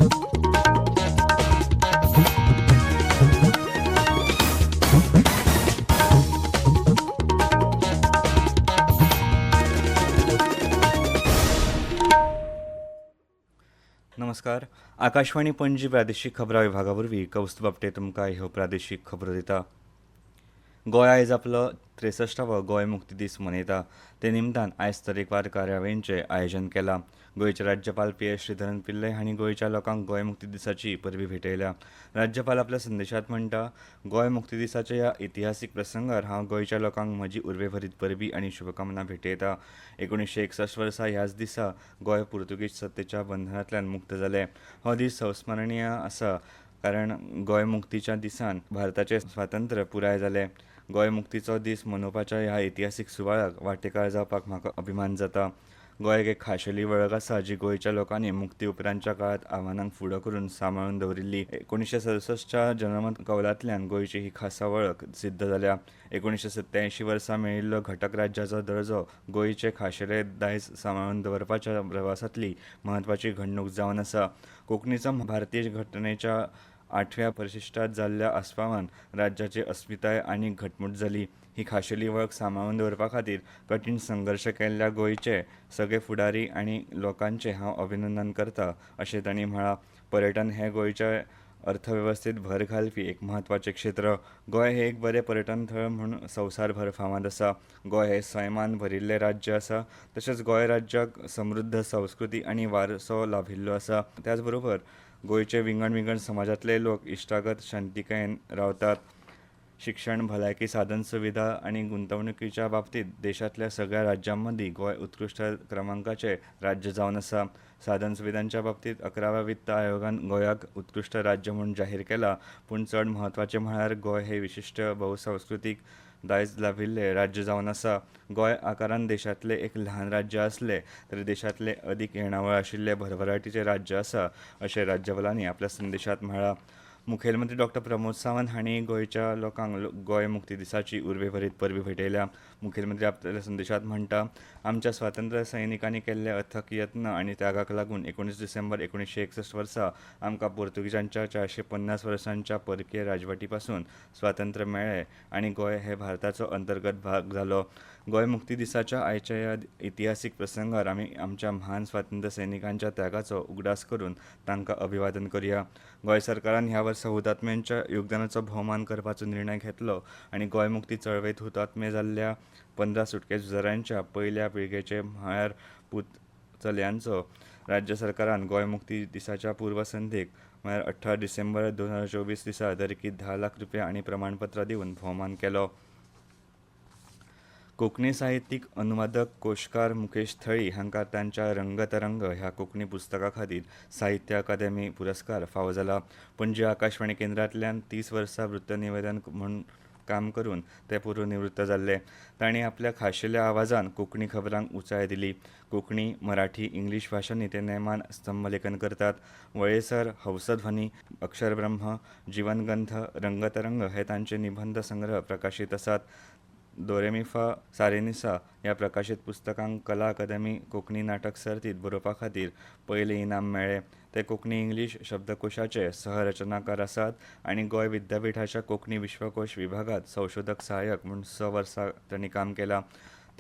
नमस्कार. आकाशवाणी पणजी प्रादेशीक खबरां विभागावरवीं कौस्तुभ आपटे तुमकां ह्यो प्रादेशीक खबरो दिता. गोंय आयज आपलो 63वो गोंय मुक्ती दीस मनयता. ते निमतान आयज तरेकवार कार्यावळींचें आयोजन केलां. गोंयचे राज्यपाल PS श्रीधरन पिल्लय हांणी गोंयच्या लोकांक गोंय मुक्ती दिसाची परबीं भेटयल्या. राज्यपाल आपल्या संदेशांत म्हणटा, गोंय मुक्ती दिसाच्या ह्या इतिहासीक प्रसंगार हांव गोंयच्या लोकांक म्हजी उर्बेभरीत परबीं आनी शुभकामना भेटयतां. 1961 वर्सा ह्याच दिसा गोंय पुर्तुगीज सत्तेच्या बंधनांतल्यान मुक्त जालें. हो दीस संस्मरणीय आसा कारण गोंय मुक्तीच्या दिसान भारताचें स्वातंत्र्य पुराय जालें. गोंय मुक्तीचो दीस मनोवपाच्या ह्या इतिहासीक सुवाळ्याक वांटेकार जावपाक म्हाका अभिमान जाता. गोंयक एक खाशेली वळख आसा जी गोंयच्या लोकांनी मुक्ती उपरांतच्या काळांत आव्हानांक फुडो करून सांबाळून दवरिल्ली. 1967च्या जनमत कौलांतल्यान गोंयची ही खासा वळख सिद्ध जाल्या. 1987 वर्सा मेळिल्लो घटक राज्याचो दर्जो गोंयचे खाशेले दायज सांबाळून दवरपाच्या प्रवासांतली म्हत्वाची घडणूक जावन आसा. कोंकणीचो भारतीय घटनेच्या 8व्या परिशिश्टांत जाल्ल्या आस्पावान राज्याची अस्मिताय आनीक घटमूट जाली. ही खाशेली वळख सांबाळून दवरपा खातीर कठीण संघर्श केल्ल्या गोंयचे सगळे फुडारी आनी लोकांचें हांव अभिनंदन करतां, अशें तांणी म्हळां. पर्यटन हें गोंयचे अर्थवेवस्थेत भर घालपी एक म्हत्वाचें क्षेत्र. गोंय हें एक बरें पर्यटन थळ म्हूण संवसारभर फामाद आसा. गोंय हें सैमान भरिल्लें राज्य आसा. तशेंच गोंय राज्याक समृद्ध संस्कृती आनी वारसो लाभिल्लो आसा. त्याच बरोबर गोंयचे विंगड समाजांतले लोक इश्टागत शांतिकायेन रावतात. शिक्षण, भलायकी साधन सुविधा आनी गुंतवणुकीच्या बाबतींत देशांतल्या सगळ्या राज्यां मदीं गोंय उत्कृश्ट क्रमांकाचें राज्य जावन आसा. साधन सुविधांच्या बाबतींत 11व्या वित्त आयोगान गोंयाक उत्कृश्ट राज्य म्हूण जाहीर केलां. पूण चड म्हत्वाचें म्हळ्यार गोंय हें विशिश्ट भौसांस्कृतीक दायज लाभिल्लें राज्य जावन आसा. गोंय आकारान देशांतलें एक ल्हान राज्य आसलें तरी देशांतलें अदीक येणावळ आशिल्लें भरभराटीचें राज्य आसा, अशें राज्यपालांनी आपल्या संदेशांत म्हळां. मुखेलमंत्री डॉ. प्रमोद सावंत हांणी गोंयच्या लोकांक गोंय मुक्ती दिसाची उर्बेभरीत परबीं भेटयल्या. मुखेलमंत्री आपल्या संदेशांत म्हणटा, आमच्या स्वातंत्र्य सैनिकांनी केल्ले अथक यत्न आनी त्यागाक लागून 19 डिसेंबर 1961 वर्सा आमकां पुर्तुगीजांच्या 450 वर्सांच्या परकीय राजवटी पासून स्वातंत्र्य मेळ्ळें आनी गोंय हें भारताचो अंतर्गत भाग जालो. गोंय मुक्ती दिसाच्या आयच्या ह्या इतिहासीक प्रसंगार आमी आमच्या म्हान स्वातंत्र्य सैनिकांच्या त्यागाचो उगडास करून तांकां अभिवादन करया. गोंय सरकारान ह्या वर्सा हुतात्म्यांच्या योगदानाचो भोवमान करपाचो निर्णय घेतलो आनी गोंय मुक्ती चळवळींत हुतात्मे जाल्ल्या 15 सुटके झुजाऱ्यांच्या पयल्या पिळगेचे म्हळ्यार पूत चलयांचो राज्य सरकारान गोंय मुक्ती दिसाच्या पूर्व संध्येक म्हळ्यार 18 डिसेंबर 2024 दिसा दरेकी 10 लाख रुपया आनी प्रमाणपत्रां दिवन भोवमान केलो. कोंकणी साहित्यीक अनुवादक कोशकार मुकेश थळी हांकां तांच्या रंगतरंग ह्या कोंकणी पुस्तका खातीर साहित्य अकादेमी पुरस्कार फावो जाला. पणजी आकाशवाणी केंद्रांतल्यान 30 वर्सां वृत्तनिवेदक म्हूण काम करून ते पूर्व निवृत्त जाल्ले. तांणी आपल्या खाशेल्या आवाजान कोंकणी खबरांक उंचाय दिली. कोंकणी, मराठी, इंग्लीश भाशांनी ते नेमान स्तंभलेखन करतात. वळेसर, हंसध्वनी, अक्षरब्रह्म, जीवनगंध, रंगतरंग हे तांचे निबंध संग्रह प्रकाशीत आसात. दोरेमिफा सारेनिसा ह्या प्रकाशीत पुस्तकांक कला अकादेमी कोंकणी नाटक सर्तींत बरोवपा खातीर पयलें इनाम मेळ्ळें. ते कोंकणी इंग्लीश शब्दकोशाचे सहरचनाकार आसात आनी गोंय विद्यापीठाच्या कोंकणी विश्वकोश विभागांत संशोधक सहाय्यक म्हूण 6 वर्सां तांणी काम केलां.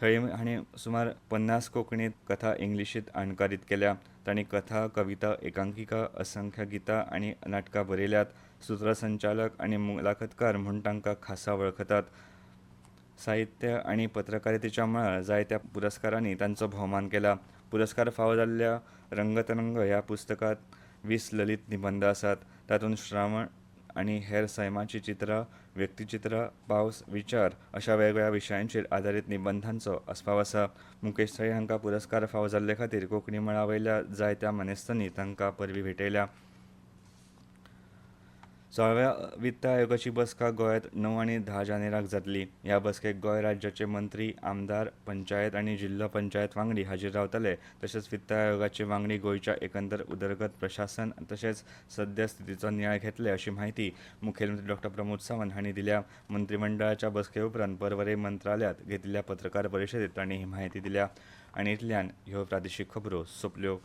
थळी हांणी सुमार 50 कोंकणी कथा इंग्लिशींत अणकारीत केल्या. तांणी कथा, कविता, एकांकिका, असंख्य गितां आनी नाटकां बरयल्यांत. सूत्रसंचालक आनी मुलाखतकार म्हूण तांकां खासा वळखतात. साहित्य आनी पत्रकारितेच्या मळार जायत्या पुरस्कारांनी तांचो भोवमान केला. पुरस्कार फावो जाल्ल्या रंगतरंग ह्या पुस्तकांत 20 ललीत निबंध आसात. तातूंत श्रावण आनी हेर सैमाची चित्रां, व्यक्तिचित्रां, पावस, विचार अशा वेगवेगळ्या विशयांचेर आदारीत निबंधांचो आस्पाव आसा. मुकेश थळी हांकां पुरस्कार फावो जाल्ले खातीर कोंकणी मळा वयल्या जायत्या मानेस्तांनी तांकां परबीं भेटयल्या. 16व्या वित्त आयोगाची बसका गोंयांत 9 आनी 10 जानेराक जातली. ह्या बसकेक गोंय राज्याचे मंत्री, आमदार, पंचायत आनी जिल्लो पंचायत वांगडी हाजीर रावतले. तशेंच वित्त आयोगाचे वांगडी गोंयच्या एकंदर उदरगत प्रशासन तशेंच सद्यस्थितीचो नियाळ घेतले, अशी माहिती मुखेलमंत्री डॉ. प्रमोद सावंत हांणी दिल्या. मंत्रिमंडळाच्या बसके उपरांत पर्वरी मंत्रालयात घेतिल्ल्या पत्रकार परिशदेंत तांणी ही माहिती दिल्या. आनी इतल्यान ह्यो प्रादेशीक खबरो सोंपल्यो.